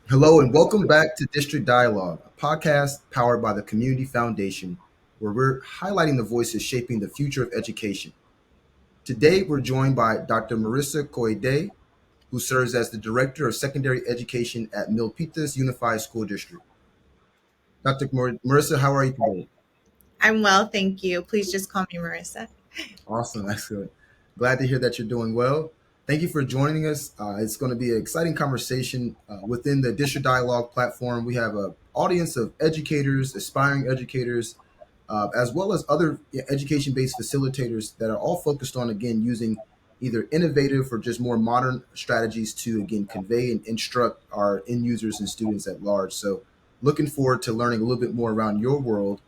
Hello and welcome back to District Dialogue, a podcast powered by the Community Foundation, where we're highlighting the voices shaping the future of education. Today, we're joined by Dr. Maurissa Koide, who serves as the Director of Secondary Education at Milpitas Unified School District. Dr. Marissa, how are you today? I'm well, thank you. Please just call me Marissa. Awesome, excellent. Glad to hear that you're doing well. Thank you for joining us. It's going to be an exciting conversation within the District Dialogue platform. We have an audience of educators, aspiring educators, as well as other education-based facilitators that are all focused on, again, using either innovative or just more modern strategies to, again, convey and instruct our end users and students at large. So looking forward to learning a little bit more around your world.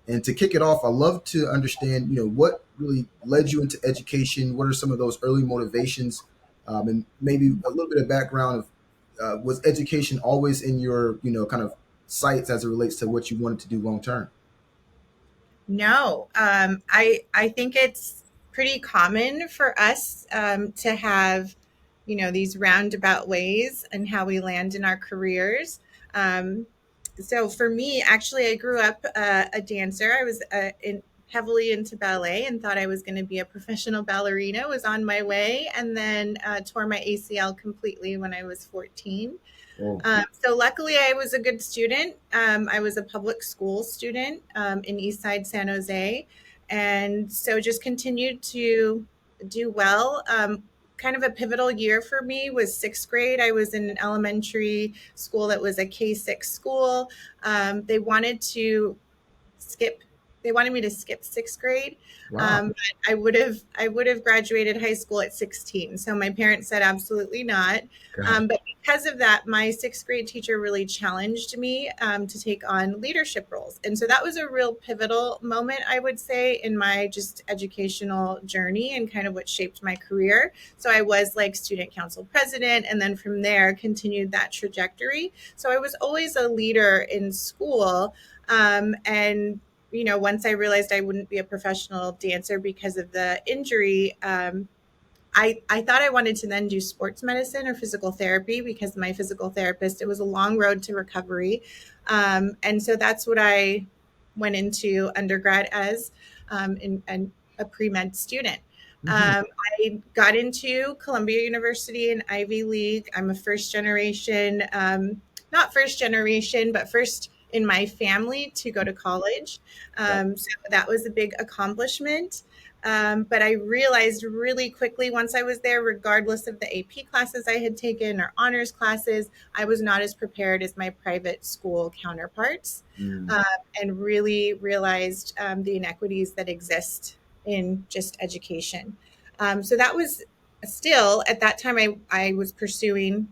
And to kick it off, I love to understand, what really led you into education. What are some of those early motivations, and maybe a little bit of background of was education always in your, kind of sights as it relates to what you wanted to do long term? No, I think it's pretty common for us to have, these roundabout ways and how we land in our careers. Um, so for me, actually, I grew up a dancer. I was heavily into ballet and thought I was going to be a professional ballerina. Was on my way, and then tore my ACL completely when I was 14. Oh, So luckily, I was a good student. I was a public school student in East Side San Jose, and so just continued to do well. Kind of a pivotal year for me was sixth grade. I was in an elementary school that was a K-6 school. They wanted to skip they wanted me to skip sixth grade. wow. But I would have graduated high school at 16. So my parents said absolutely not. Got it. But because of that, my sixth grade teacher really challenged me to take on leadership roles. And so that was a real pivotal moment, I would say, in my just educational journey and kind of what shaped my career. So I was like student council president, and then from there continued that trajectory. So I was always a leader in school. And once I realized I wouldn't be a professional dancer because of the injury, I thought I wanted to then do sports medicine or physical therapy because my physical therapist, it was a long road to recovery. And so that's what I went into undergrad as and a pre-med student. Mhm. I got into Columbia University and Ivy League. I'm a first generation, not first generation, but first in my family to go to college. So that was a big accomplishment. But I realized really quickly once I was there, regardless of the AP classes I had taken or honors classes, I was not as prepared as my private school counterparts, Mm. um, and really realized the inequities that exist in just education. So that was still at that time, I was pursuing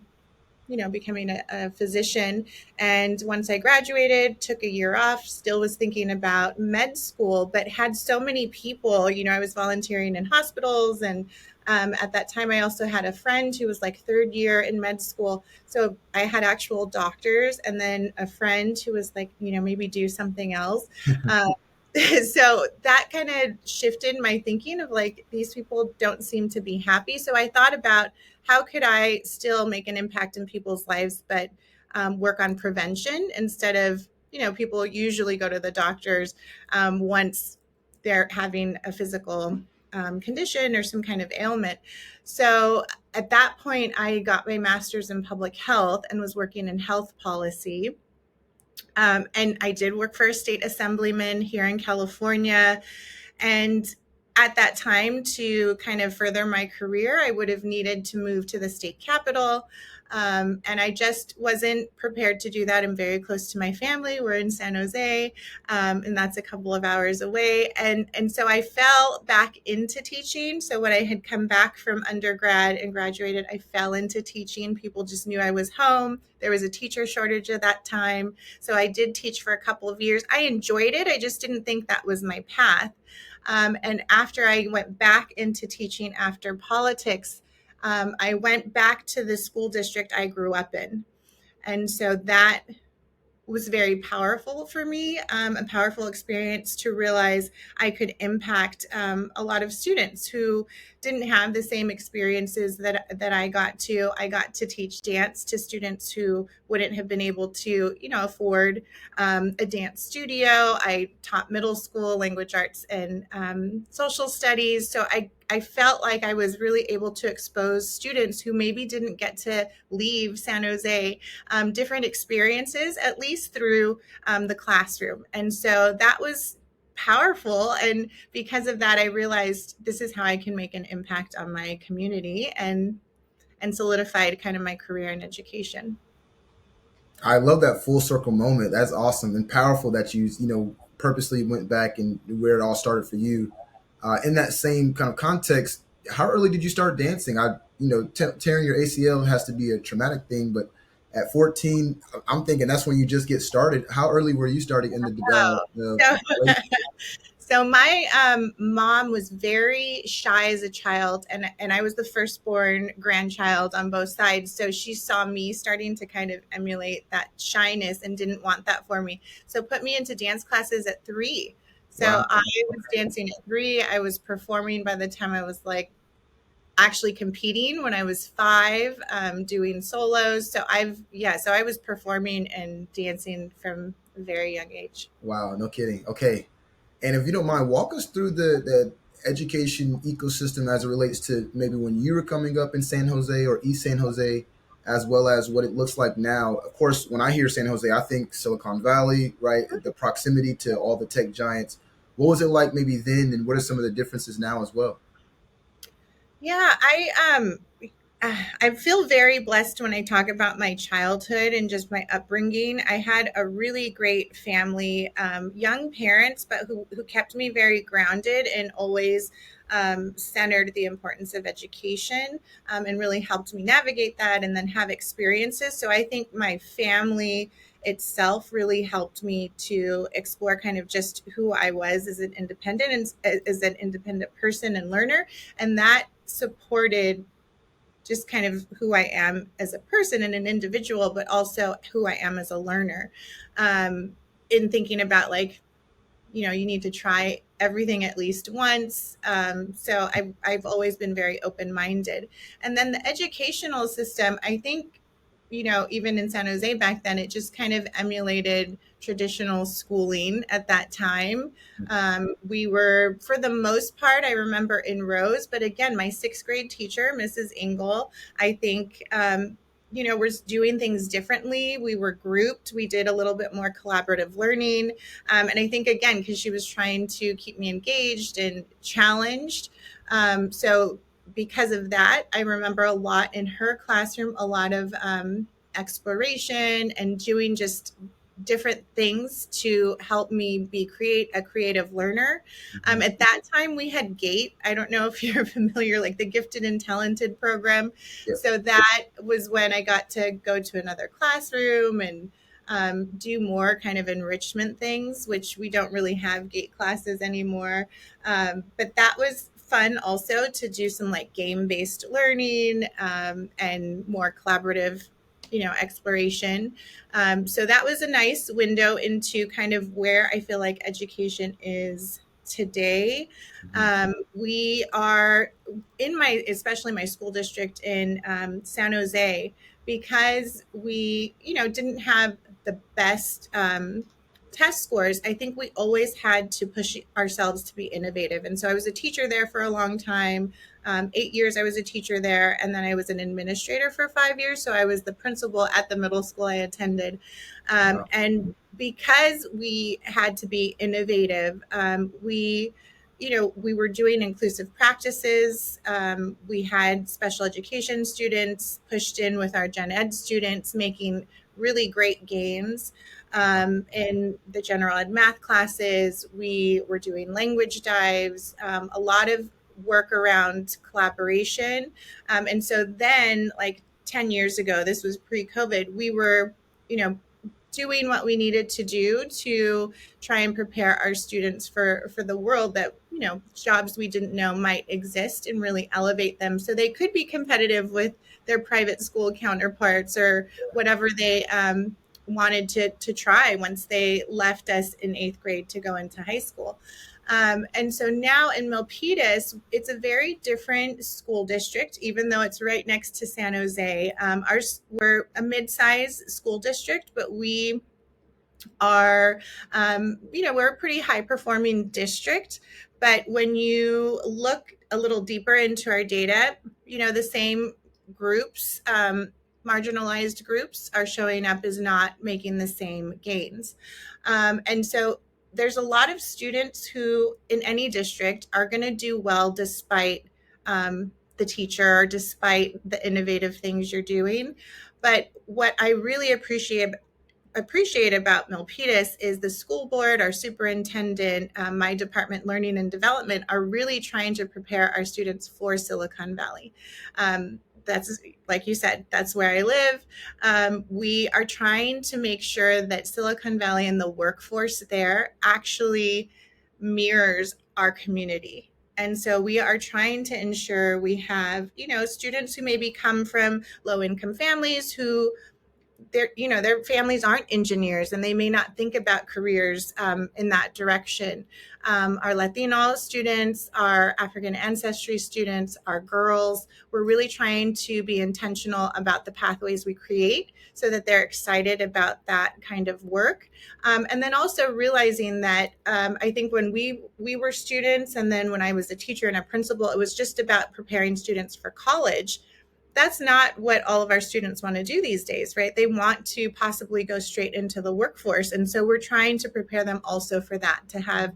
becoming a physician. And once I graduated, took a year off, still was thinking about med school, but had so many people, I was volunteering in hospitals. And at that time, I also had a friend who was like third year in med school. So I had actual doctors and then a friend who was like, maybe do something else. Um, so that kind of shifted my thinking of like these people don't seem to be happy. So I thought about how could I still make an impact in people's lives, but work on prevention instead of, people usually go to the doctors once they're having a physical condition or some kind of ailment. So at that point, I got my master's in public health and was working in health policy. And I did work for a state assemblyman here in California. And at that time, to kind of further my career, I would have needed to move to the state capital. And I just wasn't prepared to do that. I'm very close to my family. We're in San Jose, and that's a couple of hours away. And so I fell back into teaching. So when I had come back from undergrad and graduated, I fell into teaching. People just knew I was home. There was a teacher shortage at that time. So I did teach for a couple of years. I enjoyed it. I just didn't think that was my path. And after I went back into teaching after politics, I went back to the school district I grew up in. And so that was very powerful for me, a powerful experience to realize I could impact a lot of students who didn't have the same experiences that I got to. I got to teach dance to students who wouldn't have been able to, afford a dance studio. I taught middle school language arts and social studies. So I felt like I was really able to expose students who maybe didn't get to leave San Jose different experiences, at least through the classroom. And so that was powerful. And because of that, I realized this is how I can make an impact on my community, and solidified kind of my career in education. I love that full circle moment. That's awesome and powerful that you purposely went back and where it all started for you. In that same kind of context, how early did you start dancing? Tearing your ACL has to be a traumatic thing, but at 14, I'm thinking that's when you just get started. How early were you starting in Oh, the so ballet? So my mom was very shy as a child, and I was the firstborn grandchild on both sides. So she saw me starting to kind of emulate that shyness and didn't want that for me. So put me into dance classes at 3. So Wow. I was dancing at 3. I was performing by the time I was like actually competing when I was 5, doing solos. So I was performing and dancing from a very young age. Wow, no kidding. Okay. And if you don't mind, walk us through the education ecosystem as it relates to maybe when you were coming up in San Jose or East San Jose, as well as what it looks like now. Of course, when I hear San Jose, I think Silicon Valley, right? The proximity to all the tech giants. What was it like maybe then, and what are some of the differences now as well? Yeah, I feel very blessed when I talk about my childhood and just my upbringing. I had a really great family, young parents, but who kept me very grounded and always centered the importance of education, and really helped me navigate that and then have experiences. So I think my family itself really helped me to explore kind of just who I was as an independent and as an independent person and learner. And that supported just kind of who I am as a person and an individual, but also who I am as a learner. In thinking about, like, you need to try everything at least once. So I've always been very open minded. And then the educational system, I think, even in San Jose back then, it just kind of emulated traditional schooling at that time. We were, for the most part, I remember in rows, but again, my sixth grade teacher, Mrs. Engel, I think, was doing things differently. We were grouped. We did a little bit more collaborative learning. And I think, again, because she was trying to keep me engaged and challenged. So because of that, I remember a lot in her classroom, a lot of exploration and doing just different things to help me be a creative learner. Mhm. At that time, we had GATE. I don't know if you're familiar, like the Gifted and Talented program. Yeah. So that was when I got to go to another classroom and do more kind of enrichment things, which we don't really have GATE classes anymore. But that was fun also to do some like game based learning, and more collaborative, exploration. So that was a nice window into kind of where I feel like education is today. Mhm. We are in especially my school district in San Jose, because we, didn't have the best test scores. I think we always had to push ourselves to be innovative. And so I was a teacher there for a long time. 8 years I was a teacher there, and then I was an administrator for 5 years. So I was the principal at the middle school I attended. Wow. And because we had to be innovative, we were doing inclusive practices. We had special education students pushed in with our gen ed students, making really great games. In the general ed math classes, we were doing language dives, a lot of work around collaboration. And so then, like 10 years ago, this was pre COVID, we were, doing what we needed to do to try and prepare our students for the world that, jobs we didn't know might exist, and really elevate them so they could be competitive with their private school counterparts or whatever they wanted to try once they left us in eighth grade to go into high school. And so now in Milpitas, it's a very different school district, even though it's right next to San Jose. We're a mid-sized school district, but we are, we're a pretty high performing district. But when you look a little deeper into our data, the same groups, marginalized groups, are showing up as not making the same gains. And so there's a lot of students who, in any district, are going to do well despite the teacher, despite the innovative things you're doing. But what I really appreciate about Milpitas is the school board, our superintendent, my department, learning and development, are really trying to prepare our students for Silicon Valley. That's, like you said, that's where I live. We are trying to make sure that Silicon Valley and the workforce there actually mirrors our community. And so we are trying to ensure we have, students who maybe come from low income families who their families aren't engineers and they may not think about careers in that direction. Our Latino students, our African ancestry students, our girls, we're really trying to be intentional about the pathways we create so that they're excited about that kind of work. And then also realizing that I think when we were students, and then when I was a teacher and a principal, it was just about preparing students for college. That's not what all of our students want to do these days, right? They want to possibly go straight into the workforce. And so we're trying to prepare them also for that, to have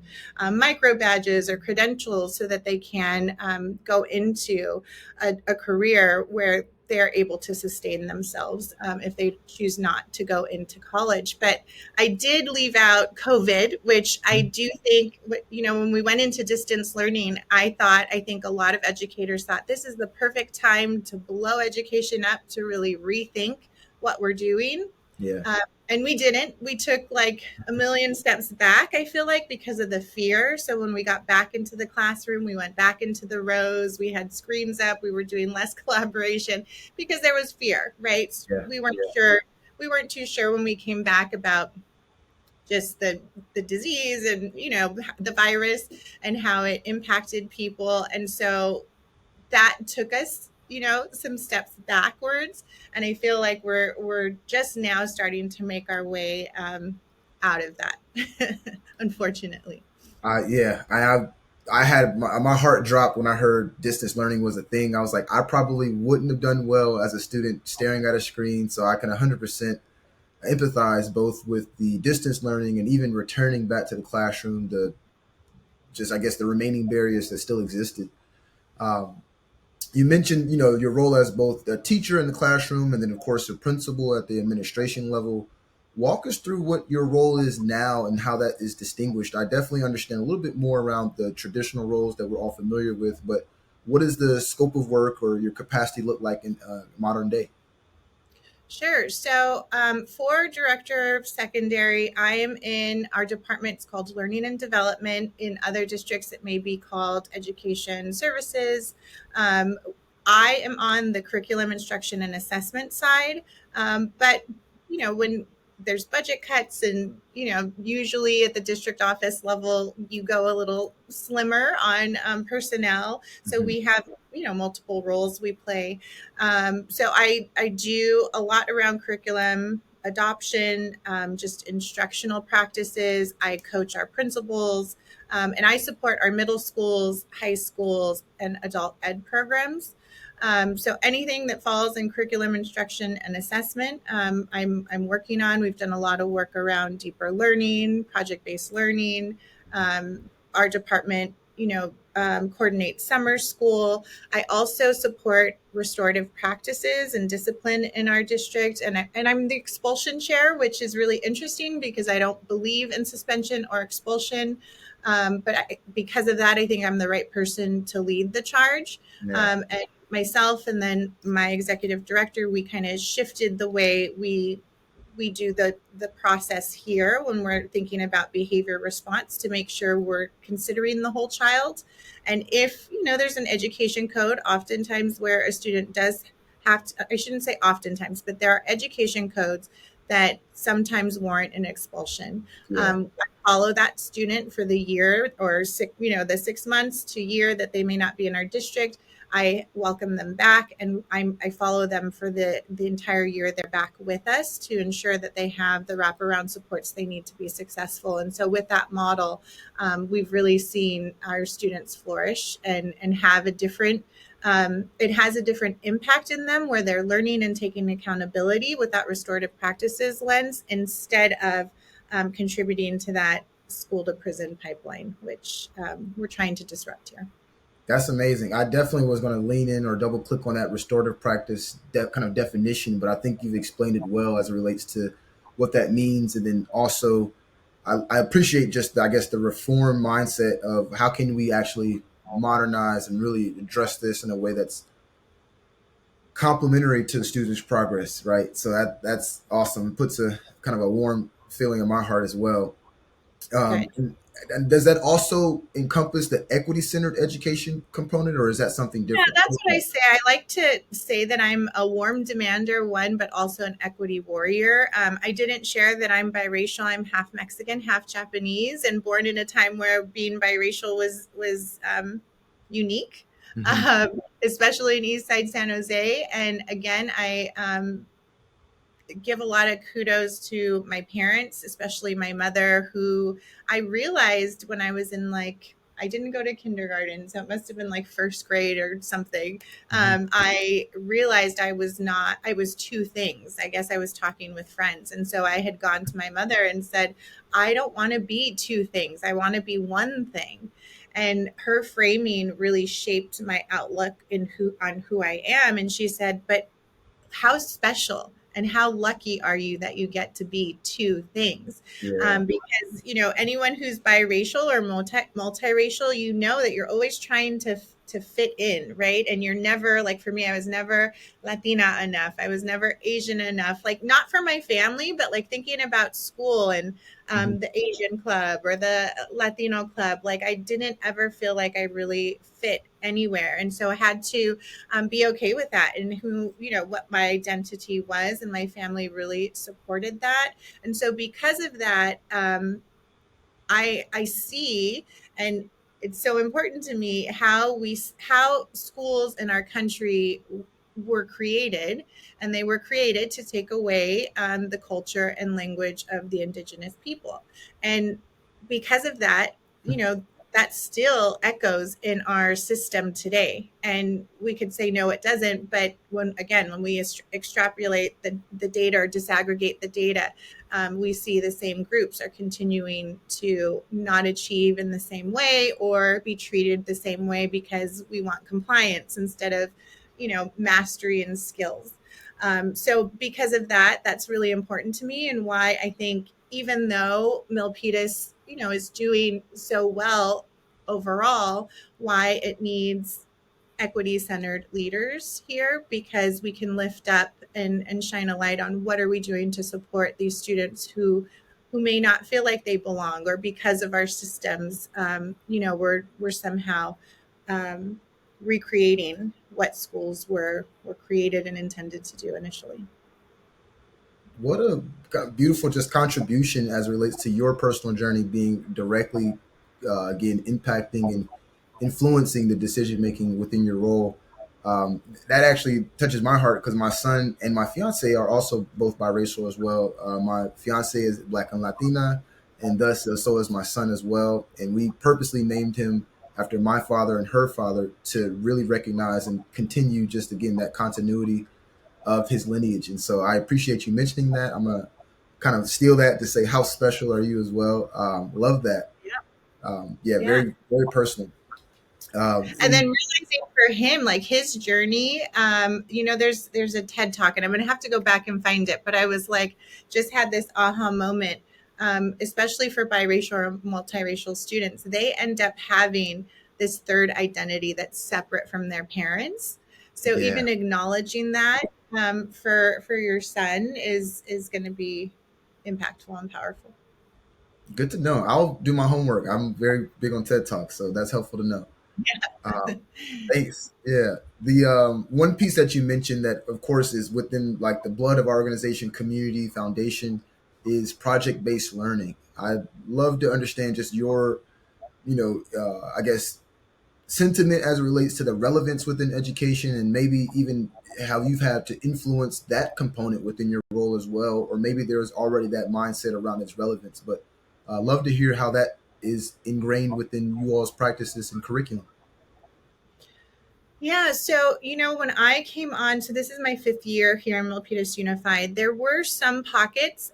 micro badges or credentials so that they can go into a career where they're able to sustain themselves if they choose not to go into college. But I did leave out COVID, which I do think, when we went into distance learning, I think a lot of educators thought this is the perfect time to blow education up, to really rethink what we're doing. Yeah. And we didn't. We took like a million steps back, I feel like, because of the fear. So when we got back into the classroom, we went back into the rows, we had screens up, we were doing less collaboration because there was fear, right? Yeah. We weren't sure. We weren't too sure when we came back about just the disease and, the virus and how it impacted people. And so that took us, some steps backwards. And I feel like we're just now starting to make our way out of that, unfortunately. Yeah, I had my heart dropped when I heard distance learning was a thing. I was like, I probably wouldn't have done well as a student staring at a screen. So I can 100% empathize both with the distance learning and even returning back to the classroom. The just I guess the remaining barriers that still existed. Um, you mentioned your role as both a teacher in the classroom and then of course a principal at the administration level. Walk us through what your role is now and how that is distinguished. I definitely understand a little bit more around the traditional roles that we're all familiar with, but what does the scope of work or your capacity look like in modern day? Sure. So, for director of secondary, I am in our department. It's called Learning and Development. In other districts, it may be called Education Services. Um, I am on the curriculum instruction and assessment side. But, when there's budget cuts and, usually at the district office level, you go a little slimmer on personnel. So Mhm. we have, multiple roles we play. So I do a lot around curriculum adoption, just instructional practices. I coach our principals, and I support our middle schools, high schools, and adult ed programs. So anything that falls in curriculum instruction and assessment, I'm working on. We've done a lot of work around deeper learning, project-based learning. Our department, coordinates summer school. I also support restorative practices and discipline in our district. And I'm the expulsion chair, which is really interesting because I don't believe in suspension or expulsion. Because of that, I think I'm the right person to lead the charge. Yeah. And myself and then my executive director, we kind of shifted the way we do the process here when we're thinking about behavior response to make sure we're considering the whole child. And if there's an education code oftentimes where a student does have to, I shouldn't say oftentimes, but there are education codes that sometimes warrant an expulsion. Yeah. I follow that student for the year or six, the 6 months to year that they may not be in our district. I welcome them back, and I follow them for the entire year they're back with us to ensure that they have the wraparound supports they need to be successful. And so with that model, we've really seen our students flourish and have a different it has a different impact in them where they're learning and taking accountability with that restorative practices lens instead of contributing to that school to prison pipeline, which we're trying to disrupt here. That's amazing. I definitely was going to lean in or double click on that restorative practice kind of definition, but I think you've explained it well as it relates to what that means. And then also, I appreciate just, I guess, the reform mindset of how can we actually modernize and really address this in a way that's complementary to the student's progress, right? So that's awesome. It puts a kind of a warm feeling in my heart as well. Good. And does that also encompass the equity centered education component, or is that something Yeah, different? that's what I say. I like to say that I'm a warm demander, one, but also an equity warrior. I didn't share that I'm biracial. I'm half Mexican, half Japanese, and born in a time where being biracial was unique, Hmm. especially in East Side San Jose. And again, I give a lot of kudos to my parents, especially my mother, who I realized when I was in I didn't go to kindergarten, so it must have been like first grade or something. Hmm. I realized I was not, I was two things. I guess I was talking with friends. And so I had gone to my mother and said, I don't want to be two things. I want to be one thing. And her framing really shaped my outlook on who I am. And she said, but how special and how lucky are you that you get to be two things? Yeah. Because anyone who's biracial or multiracial, that you're always trying to fit in, right? And you're never, like, for me, I was never Latina enough. I was never Asian enough, like, not for my family, but like thinking about school and Hmm. the Asian club or the Latino club. Like, I didn't ever feel like I really fit anywhere. And so I had to be okay with that, and what my identity was, and my family really supported that. And so because of that, I see, and it's so important to me how schools in our country were created, and they were created to take away the culture and language of the indigenous people. And because of that, that still echoes in our system today. And we could say no, it doesn't. But when we extrapolate the data or disaggregate the data, we see the same groups are continuing to not achieve in the same way or be treated the same way because we want compliance instead of, mastery and skills. So because of that, that's really important to me, and why I think even though Milpitas, is doing so well overall, why it needs equity centered leaders here, because we can lift up and shine a light on what are we doing to support these students who may not feel like they belong, or because of our systems, we're somehow um, recreating what schools were created and intended to do initially. What a beautiful just contribution as it relates to your personal journey being directly, again, impacting and influencing the decision making within your role. That actually touches my heart because my son and my fiance are also both biracial as well. My fiance is Black and Latina, and thus so is my son as well. And we purposely named him after my father and her father to really recognize and continue just again that continuity of his lineage. And so I appreciate you mentioning that. I'm gonna kind of steal that to say how special are you as well. Love that. Yeah. Yeah, Yeah. very very personal. And then And realizing for him, like, his journey, there's a TED talk, and I'm gonna have to go back and find it, but I was like, just had this aha moment. Especially for biracial or multiracial students, they end up having this third identity that's separate from their parents. So yeah, even acknowledging that, for your son is going to be impactful and powerful. good to know. I'll do my homework. I'm very big on TED Talks, so that's helpful to know. Um, Thanks. Yeah. The one piece that you mentioned that, of course, is within like the blood of our organization, community foundation, is project based learning. I'd love to understand just your, I guess, sentiment as it relates to the relevance within education, and maybe even how you've had to influence that component within your role as well, or maybe there's already that mindset around its relevance. But love to hear how that is ingrained within you all's practices and curriculum. Yeah, so when I came on, so this is my fifth year here in Milpitas Unified. There were some pockets,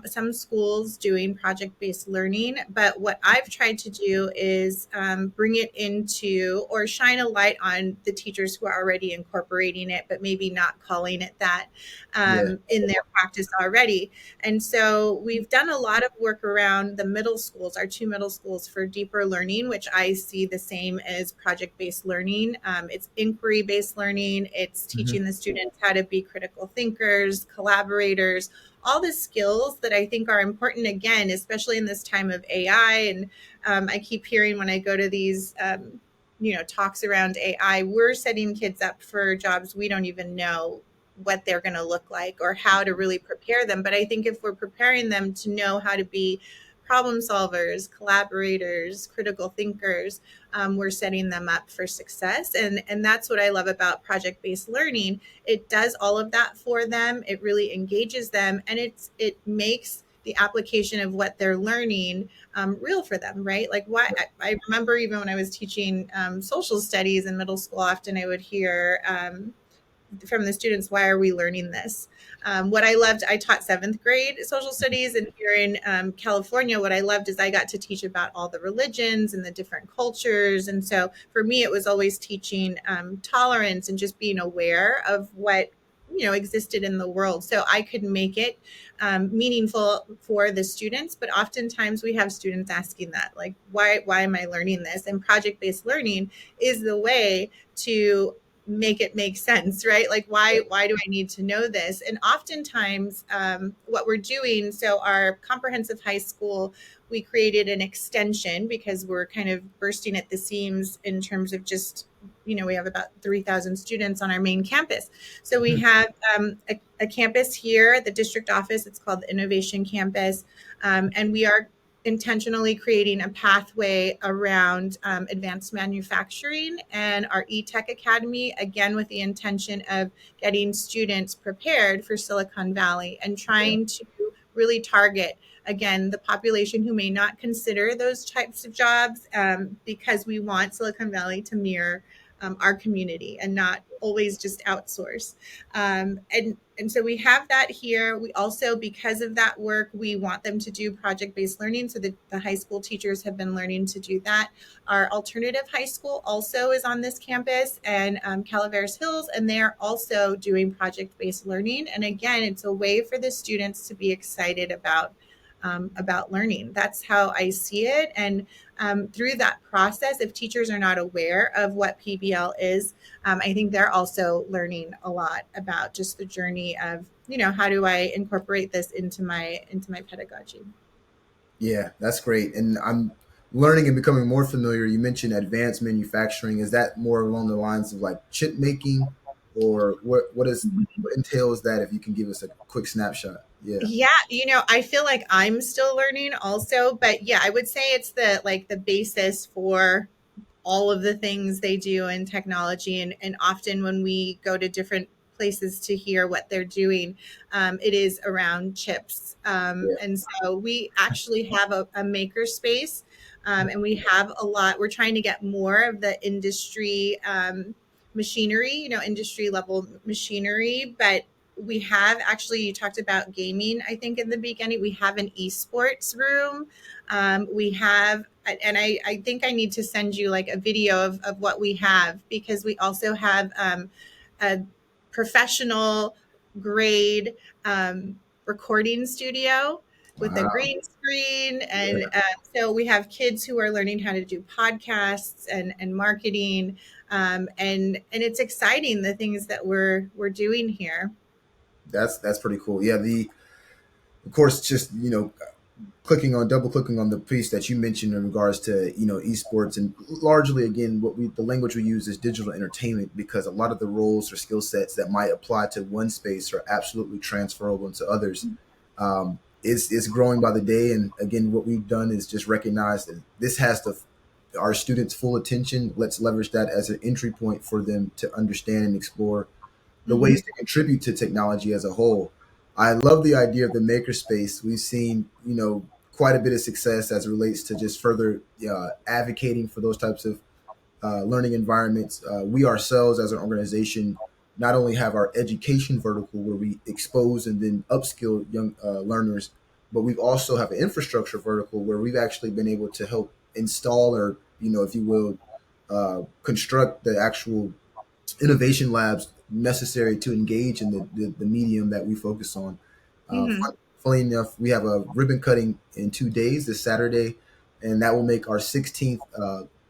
some schools doing project-based learning, but what I've tried to do is bring it into or shine a light on the teachers who are already incorporating it, but maybe not calling it that Yeah. in their practice already. And so we've done a lot of work around the middle schools, our two middle schools for deeper learning, which I see the same as project-based learning. It's inquiry-based learning. It's Hmm. teaching the students how to be critical thinkers, collaborators, all the skills that I think are important, again, especially in this time of AI. And I keep hearing when I go to these talks around AI, we're setting kids up for jobs we don't even know what they're going to look like or how to really prepare them. But I think if we're preparing them to know how to be problem solvers, collaborators, critical thinkers, we're setting them up for success. And that's what I love about project-based learning. It does all of that for them. It really engages them, and it makes the application of what they're learning real for them, right? Like, why I remember even when I was teaching social studies in middle school, often I would hear from the students, why are we learning this? What I loved, I taught seventh grade social studies, and here in California, what I loved is I got to teach about all the religions and the different cultures. And so for me, it was always teaching tolerance and just being aware of what existed in the world, so I could make it meaningful for the students. But oftentimes we have students asking that, like, why am I learning this? And project-based learning is the way to make it make sense, right? Like, why do I need to know this? And oftentimes what we're doing, so our comprehensive high school, we created an extension because we're kind of bursting at the seams in terms of just we have about 3,000 students on our main campus. So we have a campus here at the district office. It's called the Innovation Campus, and we are intentionally creating a pathway around advanced manufacturing and our e-tech academy, again with the intention of getting students prepared for Silicon Valley and Yeah. trying to really target, again, the population who may not consider those types of jobs, because we want Silicon Valley to mirror our community and not always just outsource. And so we have that here. We also, because of that work, we want them to do project-based learning. So the high school teachers have been learning to do that. Our alternative high school also is on this campus, and Calaveras Hills, and they're also doing project-based learning. And again, it's a way for the students to be excited about learning. That's how I see it. And through that process, if teachers are not aware of what PBL is, I think they're also learning a lot about just the journey of, how do I incorporate this into my pedagogy. Yeah, that's great. And I'm learning and becoming more familiar. You mentioned advanced manufacturing. Is that more along the lines of like chip making, or what entails that? If you can give us a quick snapshot. Yeah. Yeah, I feel like I'm still learning also, but yeah, I would say it's the basis for all of the things they do in technology. And often when we go to different places to hear what they're doing, it is around chips. Yeah. And so we actually have a maker space, and we have a lot. We're trying to get more of the industry machinery, industry level machinery. But we have actually, you talked about gaming, I think, in the beginning. We have an esports room. We have, and I think I need to send you like a video of what we have, because we also have a professional grade recording studio with a Wow. green screen. And Yeah. so we have kids who are learning how to do podcasts and marketing. And it's exciting, the things that we're doing here. That's pretty cool. Yeah. The Of course, just double clicking on the piece that you mentioned in regards to esports, and largely again the language we use is digital entertainment, because a lot of the roles or skill sets that might apply to one space are absolutely transferable into others. it's growing by the day. And again, what we've done is just recognize that this has our students' full attention. Let's leverage that as an entry point for them to understand and explore the Mm-hmm. ways to contribute to technology as a whole. I love the idea of the makerspace. We've seen, quite a bit of success as it relates to just further advocating for those types of learning environments. We ourselves, as an organization, not only have our education vertical where we expose and then upskill young learners, but we also have an infrastructure vertical where we've actually been able to help install or, if you will, construct the actual innovation labs necessary to engage in the medium that we focus on. Mm-hmm. Funnily enough, we have a ribbon cutting in 2 days this Saturday, and that will make our 16th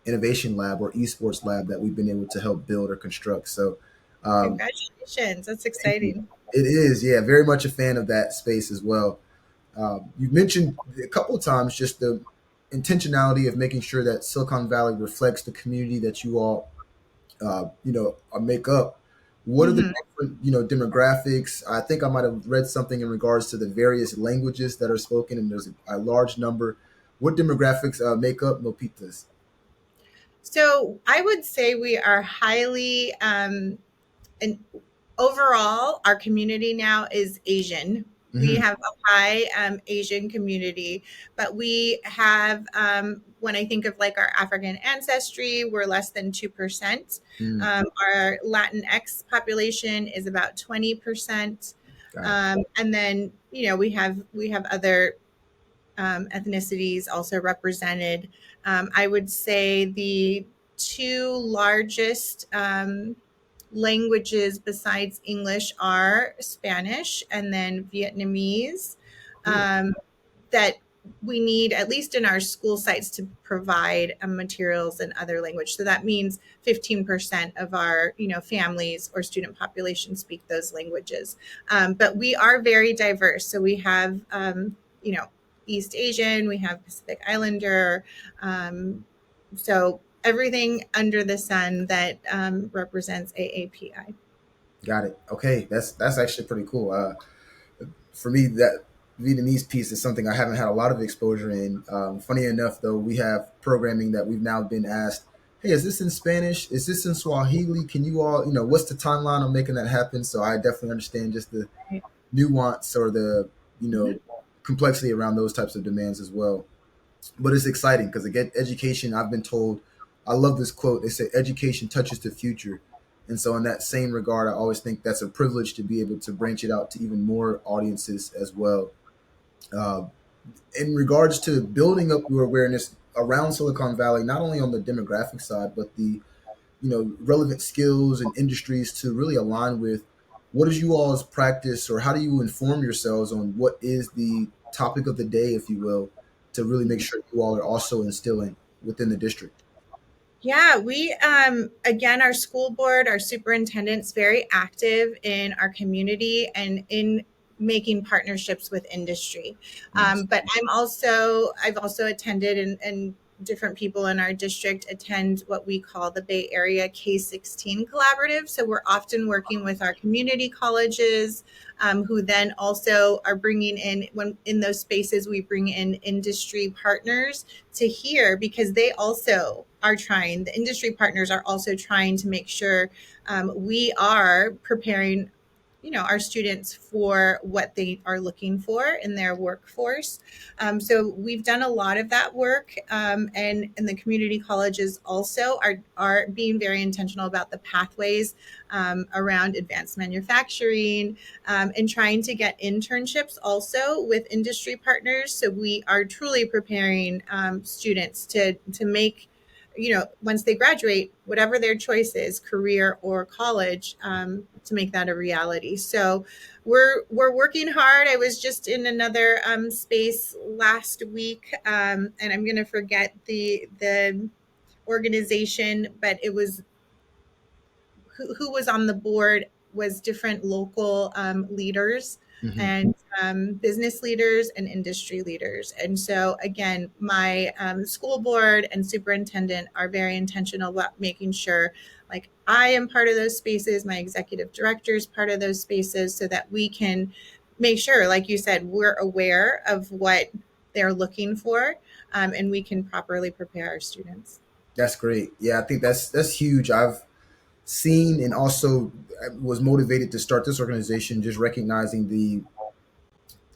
innovation lab or esports lab that we've been able to help build or construct. So, um, Congratulations. That's thank you. exciting. It is, yeah, very much a fan of that space as well. You mentioned a couple of times just the intentionality of making sure that Silicon Valley reflects the community that you all make up. What are the Mm-hmm. different, demographics? I think I might have read something in regards to the various languages that are spoken, and there's a large number. What demographics make up Milpitas? So I would say we are highly, and overall, our community now is Asian. We Hmm. have a high Asian community, but we have, when I think of like our African ancestry, we're less than 2%. Mm, Our Latinx population is about 20%. got it. And then, we have other ethnicities also represented. I would say the two largest languages besides English are Spanish and then Vietnamese. Cool. Um, that we need, at least in our school sites, to provide materials in other language. So that means 15% of our families or student population speak those languages. But we are very diverse. So we have you know East Asian, we have Pacific Islander, um, so everything under the sun that represents AAPI. Got it. Okay, that's actually pretty cool. For me, that Vietnamese piece is something I haven't had a lot of exposure in. Funny enough, though, we have programming that we've now been asked, "Hey, is this in Spanish? Is this in Swahili? Can you all, what's the timeline on making that happen?" So I definitely understand just the nuance or the, you know, complexity around those types of demands as well. But it's exciting because again, education. I've been told, I love this quote. They say, "Education touches the future." And so, in that same regard, I always think that's a privilege to be able to branch it out to even more audiences as well. Uh, in regards to building up your awareness around Silicon Valley, not only on the demographic side, but the relevant skills and industries to really align with what is you all's practice, or how do you inform yourselves on what is the topic of the day, if you will, to really make sure you all are also instilling within the district. Yeah, we again, our school board, our superintendent's very active in our community and in making partnerships with industry. Nice. But I've also attended, and different people in our district attend what we call the Bay Area K-16 Collaborative. So we're often working with our community colleges, who then also are bringing in, when in those spaces, we bring in industry partners to hear, because they also are trying, the industry partners are also trying to make sure we are preparing our students for what they are looking for in their workforce. So we've done a lot of that work, and the community colleges also are being very intentional about the pathways around advanced manufacturing, and trying to get internships also with industry partners. So we are truly preparing students to make, once they graduate, whatever their choice is, career or college, to make that a reality. So we're working hard. I was just in another space last week, and I'm going to forget the organization, but it was who was on the board was different local leaders Hmm. and business leaders and industry leaders. And so, again, my school board and superintendent are very intentional about making sure, like, I am part of those spaces, my executive director is part of those spaces, so that we can make sure, like you said, we're aware of what they're looking for, and we can properly prepare our students. That's great. Yeah, I think that's huge. I've seen and also was motivated to start this organization just recognizing the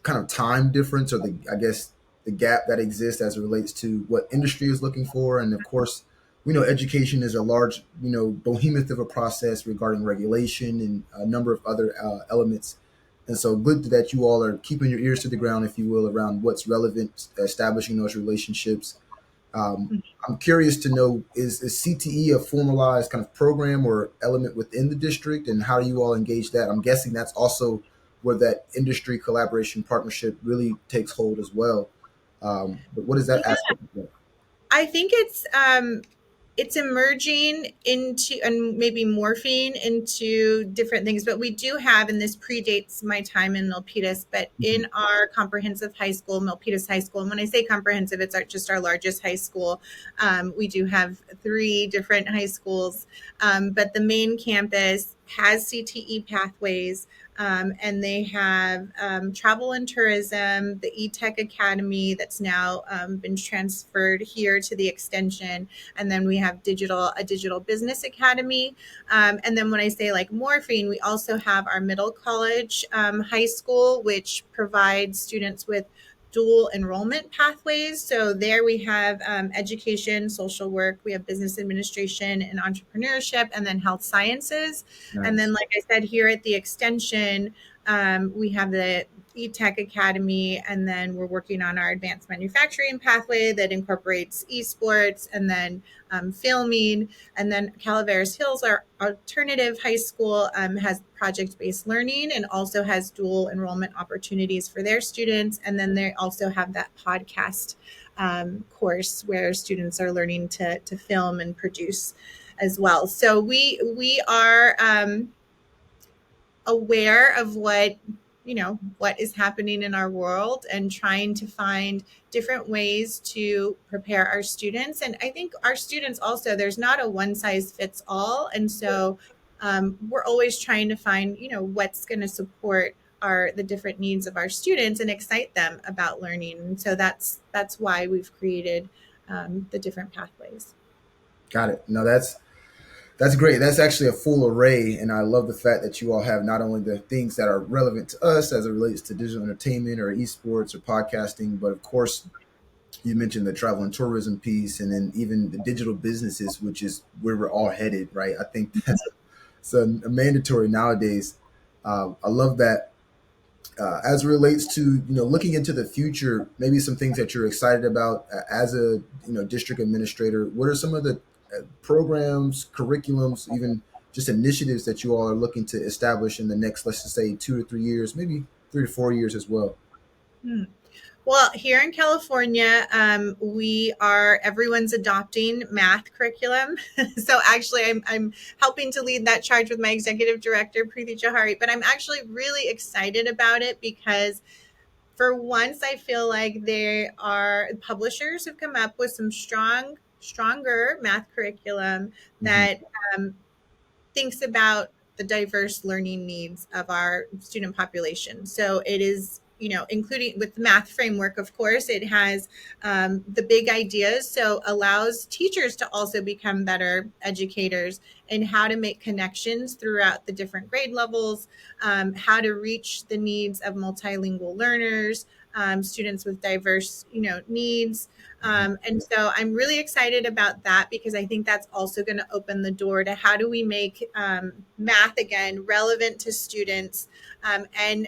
kind of time difference, or the, I guess, the gap that exists as it relates to what industry is looking for. And of course, we know education is a large, behemoth of a process regarding regulation and a number of other elements. And so good that you all are keeping your ears to the ground, if you will, around what's relevant, establishing those relationships. um, I'm curious to know, is CTE a formalized kind of program or element within the district, and how do you all engage that? I'm guessing that's also where that industry collaboration partnership really takes hold as well. But what is that Yeah, aspect of? I think it's emerging into and maybe morphing into different things. But we do have, and this predates my time in Milpitas, but Mhm. in our comprehensive high school, Milpitas High School, and when I say comprehensive, it's just our largest high school. We do have three different high schools, but the main campus has CTE pathways. And they have travel and tourism, the eTech Academy that's now been transferred here to the extension, and then we have a digital business academy. And then when I say like morphine, we also have our middle college high school, which provides students with dual enrollment pathways. So there we have education, social work, we have business administration and entrepreneurship, and then health sciences. And then, Nice. like I said, here at the extension, we have the eTech Academy, and then we're working on our advanced manufacturing pathway that incorporates esports, and then filming. And then Calaveras Hills, our alternative high school, has project-based learning and also has dual enrollment opportunities for their students. And then they also have that podcast course where students are learning to film and produce as well. So we are aware of what is happening in our world, and trying to find different ways to prepare our students. And I think our students also, there's not a one size fits all, and so we're always trying to find what's going to support the different needs of our students and excite them about learning. And so that's why we've created the different pathways. Got it. No, that's great. That's actually a full array, and I love the fact that you all have not only the things that are relevant to us as it relates to digital entertainment or esports or podcasting, but of course you mentioned the travel and tourism piece, and then even the digital businesses, which is where we're all headed, right? I think that's a mandatory nowadays. I love that. As it relates to looking into the future, maybe some things that you're excited about as a district administrator. What are some of the programs, curriculums, even just initiatives that you all are looking to establish in the next, let's just say, 2 to 3 years, maybe 3 to 4 years as well? Hmm. Well, here in California, everyone's adopting math curriculum. So actually, I'm helping to lead that charge with my executive director, Preeti Johari. But I'm actually really excited about it because for once, I feel like there are publishers who've come up with some stronger math curriculum Hmm. that um, thinks about the diverse learning needs of our student population. So it is, including with the math framework, of course, it has the big ideas. So allows teachers to also become better educators in how to make connections throughout the different grade levels, how to reach the needs of multilingual learners, students with diverse, needs. And so I'm really excited about that because I think that's also going to open the door to how do we make math again relevant to students, and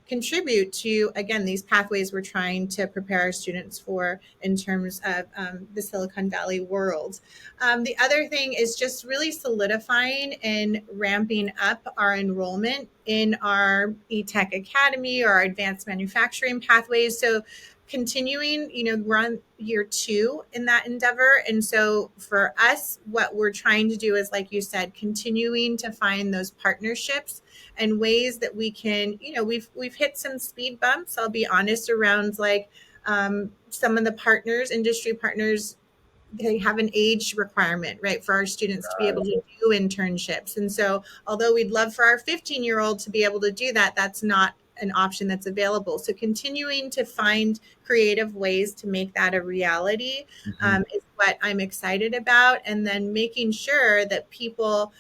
contribute to, again, these pathways we're trying to prepare our students for in terms of the Silicon Valley world. The other thing is just really solidifying and ramping up our enrollment in our eTech Academy or our advanced manufacturing pathways. So continuing, we're on year 2 in that endeavor. And so for us, what we're trying to do is, like you said, continuing to find those partnerships and ways that we can, we've hit some speed bumps, I'll be honest, around like some of the industry partners, they have an age requirement, right, for our students to be able to do internships. And so although we'd love for our 15-year-old to be able to do that, that's not an option that's available. So continuing to find creative ways to make that a reality Hmm. is what I'm excited about. And then making sure that people,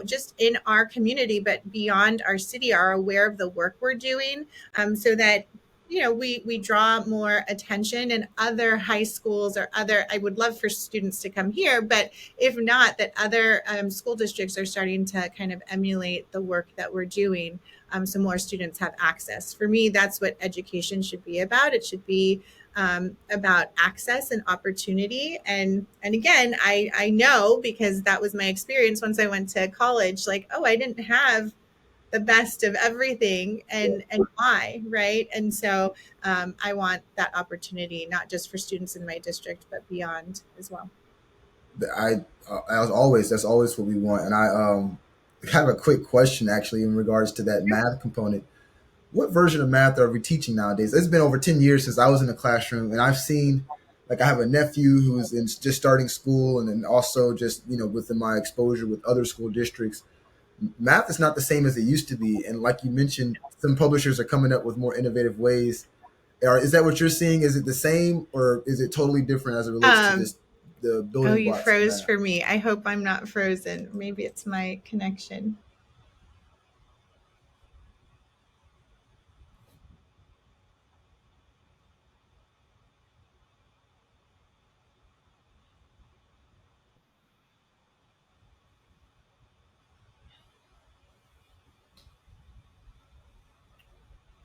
just in our community, but beyond our city, are aware of the work we're doing, so that we draw more attention, and other high schools or other, I would love for students to come here, but if not, that other school districts are starting to kind of emulate the work that we're doing, so more students have access. For me, that's what education should be about. It should be about access and opportunity. And again, I know, because that was my experience once I went to college, like, oh, I didn't have the best of everything, and why, right? And so I want that opportunity, not just for students in my district, but beyond as well. I, as always, that's always what we want. And I have a quick question actually in regards to that math component. What version of math are we teaching nowadays? It's been over 10 years since I was in the classroom, and I've seen, like, I have a nephew who's just starting school, and then also just, within my exposure with other school districts, math is not the same as it used to be. And like you mentioned, some publishers are coming up with more innovative ways. Is that what you're seeing? Is it the same, or is it totally different as it relates to Um, just the oh, building you blocks of froze math? for me. I hope I'm not frozen. Maybe it's my connection.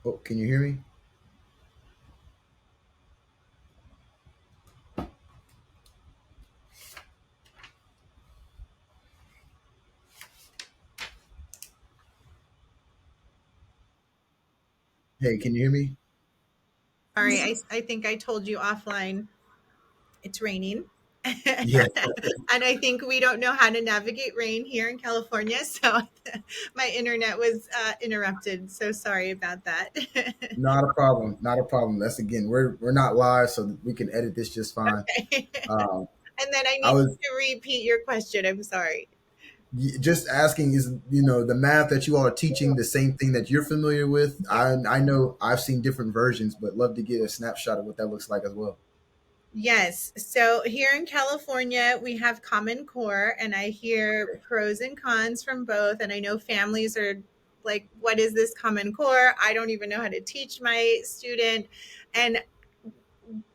Oh, can you hear me? Hey, can you hear me? Sorry, I think I told you offline it's raining. And Yeah, I think we don't know how to navigate rain here in California. So my internet was interrupted. So sorry about that. not a problem. Not a problem. That's again, we're not live, so we can edit this just fine. Okay. Um, And then I I need was to repeat your question. I'm sorry. just asking, is the math that you all are teaching the same thing that you're familiar with? I know I've seen different versions, but love to get a snapshot of what that looks like as well. Yes. So here in California, we have Common Core, and I hear pros and cons from both. And I know families are like, what is this Common Core? I don't even know how to teach my student. And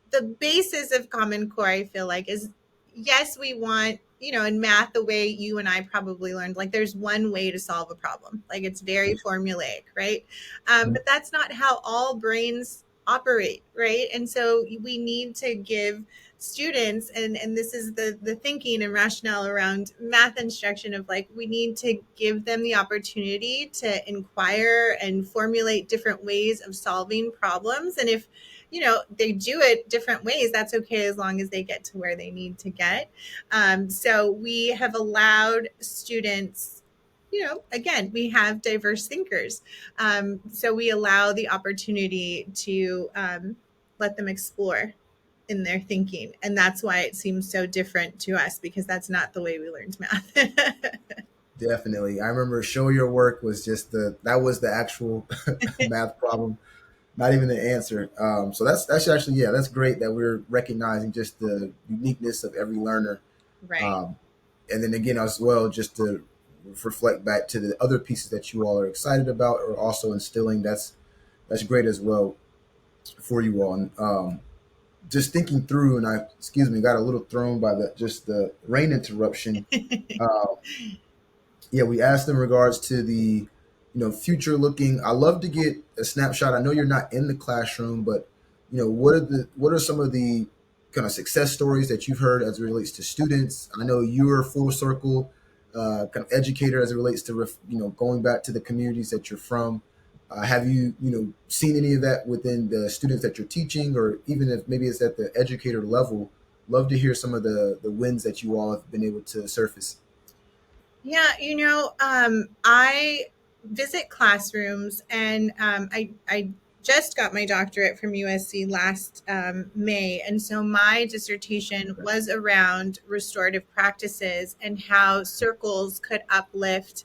the basis of Common Core, I feel like, is yes, we want, in math, the way you and I probably learned, like there's one way to solve a problem. Like it's very formulaic, right? But that's not how all brains operate, right? And so we need to give students, and this is the thinking and rationale around math instruction, of like, we need to give them the opportunity to inquire and formulate different ways of solving problems. And if they do it different ways, that's okay, as long as they get to where they need to get. So we have allowed students, again, we have diverse thinkers. So we allow the opportunity to let them explore in their thinking. And that's why it seems so different to us, because that's not the way we learned math. Definitely. I remember show your work was just that was the actual math problem, not even the answer. So that's actually, yeah, that's great that we're recognizing just the uniqueness of every learner. Right. Um, and then again as well, just to reflect back to the other pieces that you all are excited about or also instilling. That's great as well for you all. And just thinking through, and I excuse me, got a little thrown by the rain interruption. Uh, yeah, we asked in regards to the future looking. I love to get a snapshot. I know you're not in the classroom, but what are some of the kind of success stories that you've heard as it relates to students? I know you're a full circle kind of educator as it relates to going back to the communities that you're from. Have you seen any of that within the students that you're teaching, or even if maybe it's at the educator level? Love to hear some of the wins that you all have been able to surface. Yeah, I visit classrooms, and I just got my doctorate from USC last May, and so my dissertation Okay. was around restorative practices and how circles could uplift.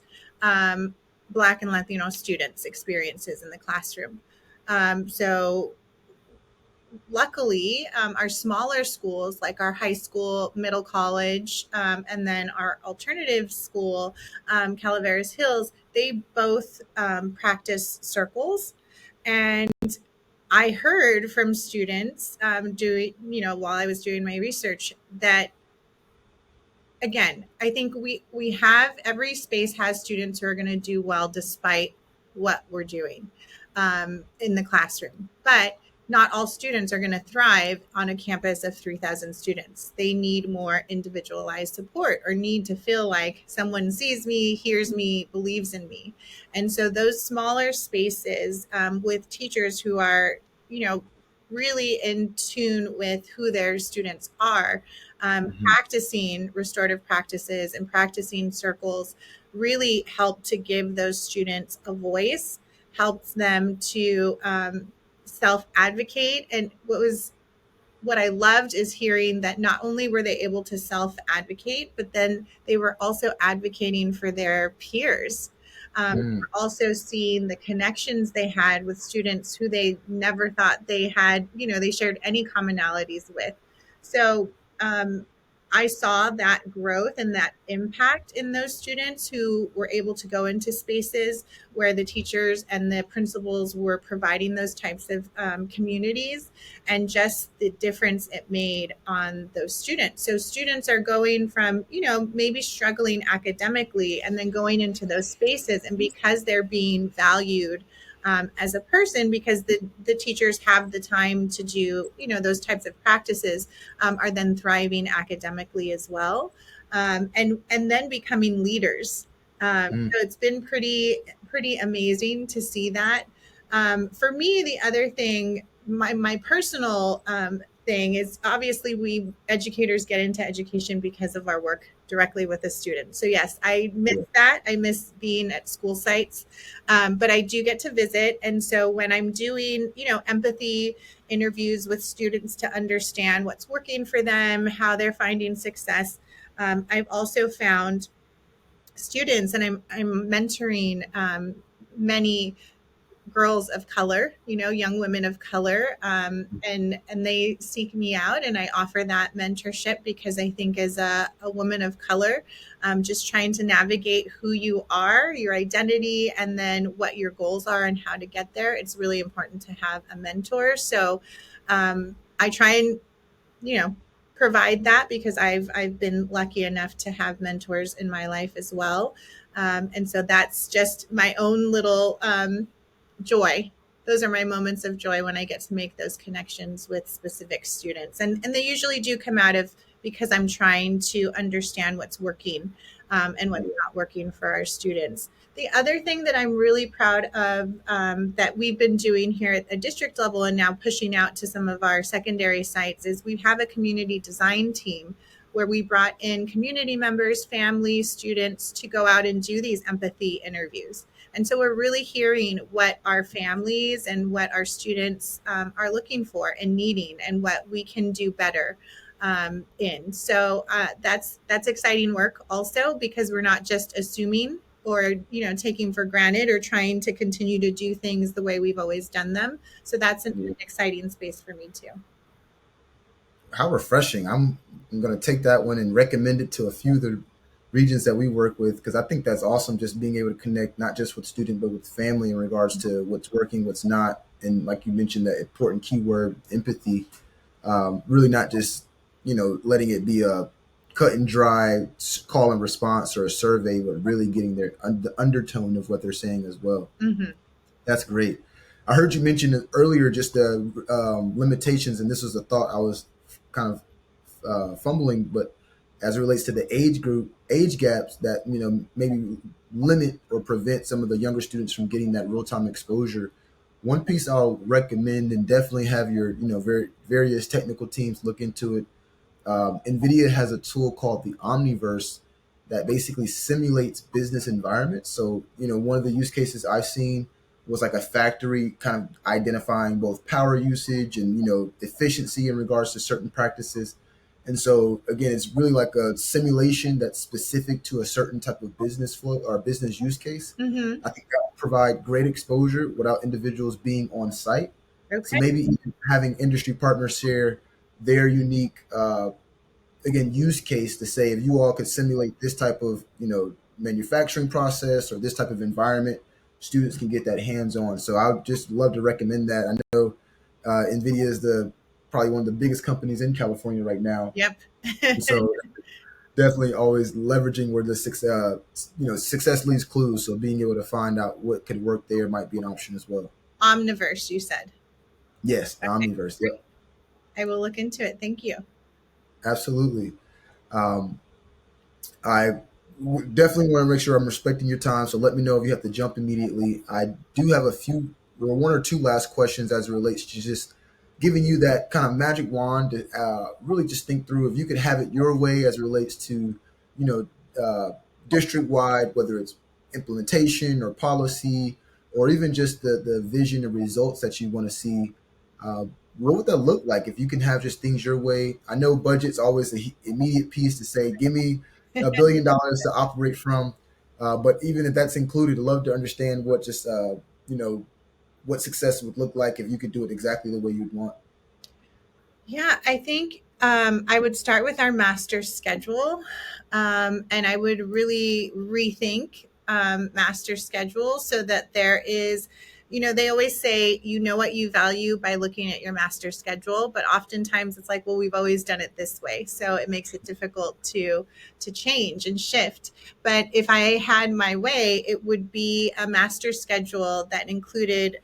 Black and Latino students' experiences in the classroom. So luckily, our smaller schools, like our high school, middle college, and then our alternative school, Calaveras Hills, they both practice circles. And I heard from students doing, while I was doing my research, that again, I think we have every space has students who are going to do well despite what we're doing in the classroom, but not all students are going to thrive on a campus of 3,000 students. They need more individualized support or need to feel like someone sees me, hears me, believes in me. And so those smaller spaces with teachers who are, really in tune with who their students are, Hmm. practicing restorative practices and practicing circles really help to give those students a voice, helps them to self advocate. And what I loved is hearing that not only were they able to self advocate, but then they were also advocating for their peers. Mm. Also seeing the connections they had with students who they never thought they had, they shared any commonalities with. So I saw that growth and that impact in those students who were able to go into spaces where the teachers and the principals were providing those types of communities, and just the difference it made on those students. So students are going from, maybe struggling academically and then going into those spaces. And because they're being valued as a person, because the teachers have the time to do, those types of practices, are then thriving academically as well. And then becoming leaders. Mm. So it's been pretty amazing to see that. For me, the other thing, my personal thing is, obviously we educators get into education because of our work directly with the students. So yes, I miss Yeah. that. I miss being at school sites, but I do get to visit. And so when I'm doing, empathy interviews with students to understand what's working for them, how they're finding success, I've also found students, and I'm mentoring many girls of color, young women of color, and they seek me out, and I offer that mentorship because I think as a woman of color, just trying to navigate who you are, your identity, and then what your goals are and how to get there, it's really important to have a mentor. So I try and, you know, provide that because I've been lucky enough to have mentors in my life as well. And so that's just my own little joy. Those are my moments of joy when I get to make those connections with specific students. And they usually do come out of because I'm trying to understand what's working and what's not working for our students. The other thing that I'm really proud of that we've been doing here at the district level and now pushing out to some of our secondary sites is we have a community design team where we brought in community members, families, students to go out and do these empathy interviews. And so we're really hearing what our families and what our students are looking for and needing, and what we can do better in. So that's exciting work also, because we're not just assuming or taking for granted or trying to continue to do things the way we've always done them. So that's an Yeah. exciting space for me too. How refreshing. I'm going to take that one and recommend it to a few of the regions that we work with, because I think that's awesome, just being able to connect not just with student but with family in regards to what's working, what's not, and like you mentioned, that important keyword empathy. Really not just letting it be a cut and dry call and response or a survey, but really getting the undertone of what they're saying as well. Mm-hmm. That's great. I heard you mention earlier just the limitations, and this was a thought I was kind of fumbling, but as it relates to the age gaps that maybe limit or prevent some of the younger students from getting that real time exposure. One piece I'll recommend, and definitely have your various technical teams look into it. NVIDIA has a tool called the Omniverse that basically simulates business environments. So, one of the use cases I've seen was like a factory kind of identifying both power usage and, efficiency in regards to certain practices. And so again, it's really like a simulation that's specific to a certain type of business flow or business use case. Mm-hmm. I think that will provide great exposure without individuals being on site. So Okay. maybe even having industry partners share their unique again use case to say if you all could simulate this type of manufacturing process or this type of environment, students can get that hands on. So I would just love to recommend that. I know Nvidia is the probably one of the biggest companies in California right now, Yep. and so definitely always leveraging where the success leaves clues. So being able to find out what could work there might be an option as well. Omniverse, you said. Yes, the Okay, Omniverse. Yep, great. I will look into it. Thank you. absolutely. Um, I definitely want to make sure I'm respecting your time. So let me know if you have to jump immediately. I do have a few or one or two last questions as it relates to just giving you that kind of magic wand to really just think through if you could have it your way as it relates to, you know, district wide, whether it's implementation or policy or even just the vision and results that you want to see. Uh, what would that look like if you can have just things your way? I know budget's always the immediate piece to say, give me $1 billion to operate from. But even if that's included, I'd love to understand what just you know what success would look like if you could do it exactly the way you'd want. Yeah, I think I would start with our master's schedule, and I would really rethink master's schedule so that there is, they always say, what you value by looking at your master's schedule, but oftentimes it's like, well, we've always done it this way, so it makes it difficult to change and shift. But if I had my way, it would be a master's schedule that included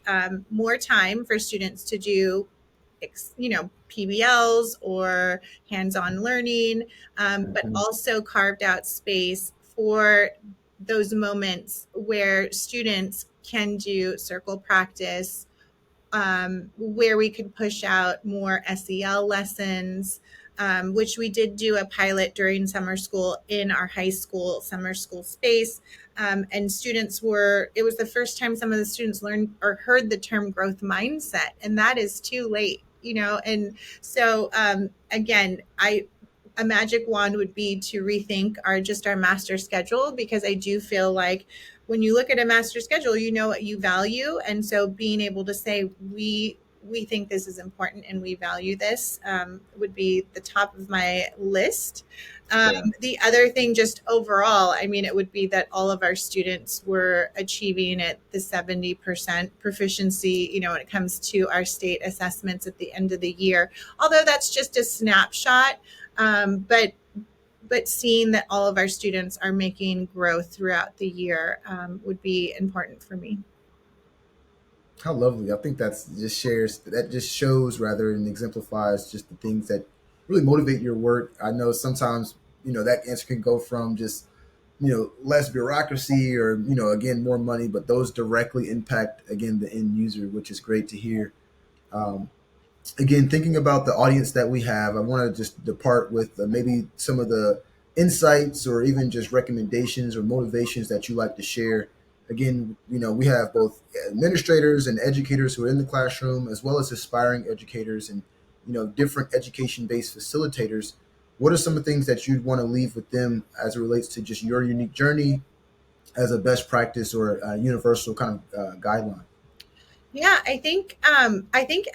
more time for students to do PBLs or hands-on learning, but Mhm. also carved out space for those moments where students can do circle practice, where we could push out more SEL lessons, which we did do a pilot during summer school in our high school summer school space. And it was the first time some of the students learned or heard the term growth mindset, and that is too late. And so, again, a magic wand would be to rethink our master schedule, because I do feel like when you look at a master schedule, you know what you value. And so being able to say, we think this is important and we value this, would be the top of my list. Yeah, The other thing, just overall, I mean, it would be that all of our students were achieving at the 70% proficiency, when it comes to our state assessments at the end of the year. Although that's just a snapshot, but seeing that all of our students are making growth throughout the year, would be important for me. how lovely! I think that just shows rather and exemplifies just the things that really motivate your work. I know sometimes that answer can go from just less bureaucracy or again more money, but those directly impact again the end user, which is great to hear. Um, Again, thinking about the audience that we have, I want to just depart with maybe some of the insights or even just recommendations or motivations that you like to share. Again, we have both administrators and educators who are in the classroom, as well as aspiring educators and different education-based facilitators. What are some of the things that you'd want to leave with them as it relates to just your unique journey as a best practice or a universal kind of guideline? Yeah, I think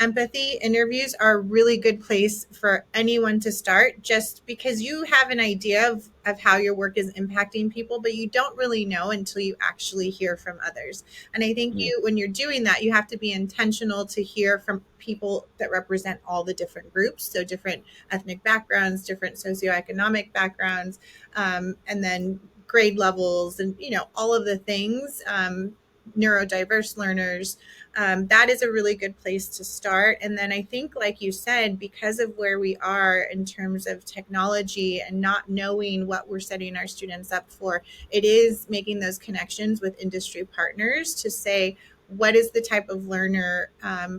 empathy interviews are a really good place for anyone to start, just because you have an idea of how your work is impacting people, but you don't really know until you actually hear from others. And I think Mm, when you're doing that, you have to be intentional to hear from people that represent all the different groups, so different ethnic backgrounds, different socioeconomic backgrounds, and then grade levels, and all of the things. Neurodiverse learners, that is a really good place to start. And then I think, like you said, because of where we are in terms of technology and not knowing what we're setting our students up for, it is making those connections with industry partners to say, what is the type of learner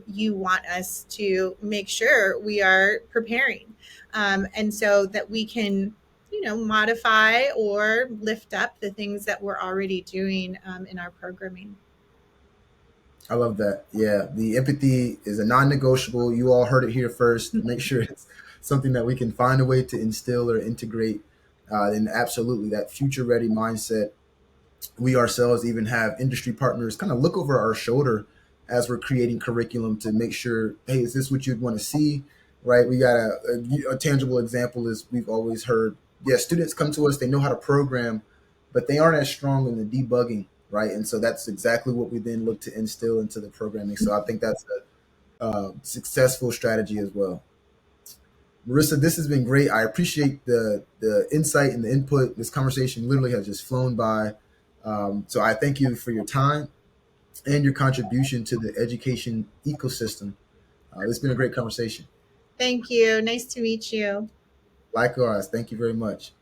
you want us to make sure we are preparing? And so that we can modify or lift up the things that we're already doing in our programming. I love that. Yeah, the empathy is a non-negotiable. You all heard it here first. Make sure it's something that we can find a way to instill or integrate. And absolutely, that future ready mindset. We ourselves even have industry partners kind of look over our shoulder as we're creating curriculum to make sure, hey, is this what you'd want to see? Right? We got a tangible example is we've always heard, yeah, students come to us, they know how to program, but they aren't as strong in the debugging, right? And so that's exactly what we then look to instill into the programming. So I think that's a successful strategy as well. Maurissa, this has been great. I appreciate the insight and the input. This conversation literally has just flown by. So I thank you for your time and your contribution to the education ecosystem. It's been a great conversation. Thank you. Nice to meet you. Likewise, thank you very much.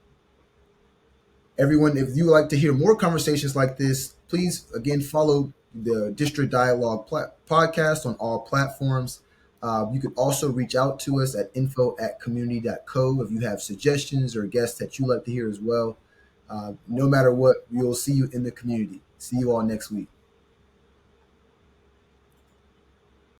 Everyone, if you would like to hear more conversations like this, please again follow the District Dialogue podcast on all platforms. You could also reach out to us at info@community.co if you have suggestions or guests that you'd like to hear as well. No matter what, we will see you in the community. See you all next week.